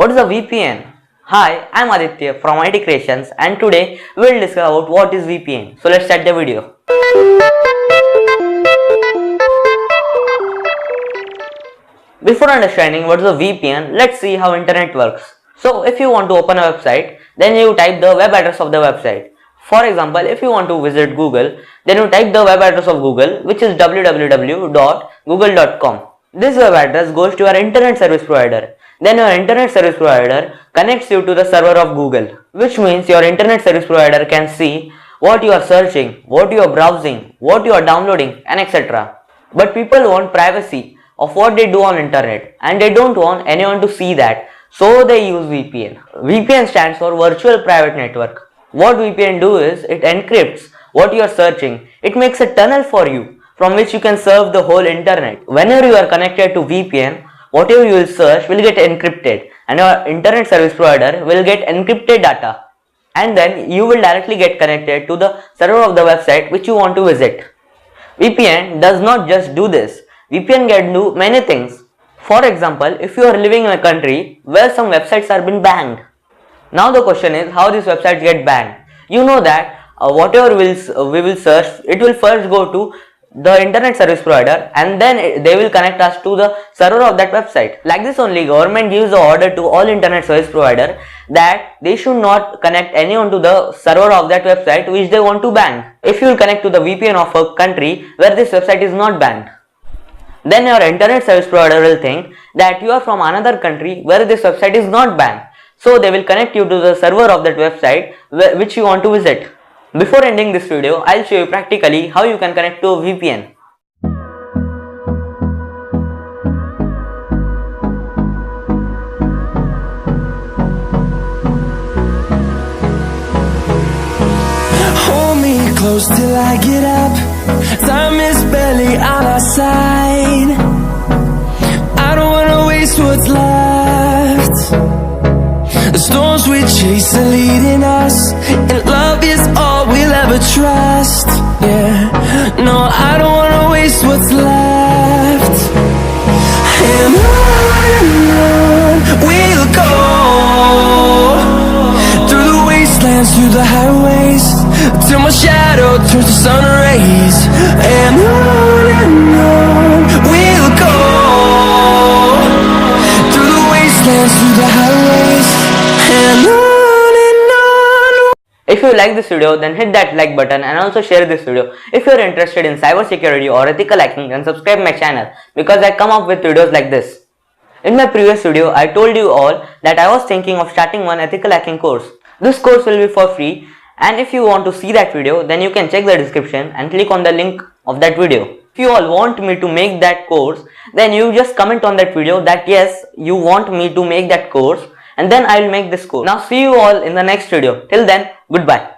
What is a VPN? Hi, I'm Aditya from IT Creations and today we will discuss about what is VPN. So let's start the video. Before understanding what is a VPN, let's see how internet works. So if you want to open a website, then you type the web address of the website. For example, if you want to visit Google, then you type the web address of Google, which is www.google.com. This web address goes to your internet service provider. Then your internet service provider connects you to the server of Google, which means your internet service provider can see what you are searching, what you are browsing, what you are downloading, and etc. But people want privacy of what they do on internet and they don't want anyone to see that, so they use VPN. VPN stands for Virtual Private Network. What VPN do is it encrypts what you are searching. It makes a tunnel for you from which you can surf the whole internet. Whenever you are connected to VPN, whatever you will search will get encrypted and your internet service provider will get encrypted data, and then you will directly get connected to the server of the website which you want to visit. VPN does not just do this. VPN can do many things. For example, if you are living in a country where some websites are been banned. Now the question is how these websites get banned. You know that whatever we will search, it will first go to the internet service provider and then they will connect us to the server of that website. Like this only, government gives the order to all internet service provider that they should not connect anyone to the server of that website which they want to ban. If you will connect to the VPN of a country where this website is not banned, then your internet service provider will think that you are from another country where this website is not banned. So they will connect you to the server of that website which you want to visit. Before ending this video, I'll show you practically how you can connect to a VPN. Hold me close till I get up. Time is barely on our side. I don't wanna waste what's left. The storms we chase are leading us, and love is all we'll ever trust. Yeah, no, I don't wanna waste what's left. And on we'll go, through the wastelands, through the highways, till my shadow turns to sun rays. And on we'll go, through the wastelands, through the highways, and on. If you like this video, then hit that like button and also share this video. If you are interested in cybersecurity or ethical hacking, then subscribe my channel because I come up with videos like this. In my previous video, I told you all that I was thinking of starting one ethical hacking course. This course will be for free, and if you want to see that video, then you can check the description and click on the link of that video. If you all want me to make that course, then you just comment on that video that yes, you want me to make that course, and then I will make this course. Now see you all in the next video. Till then, goodbye.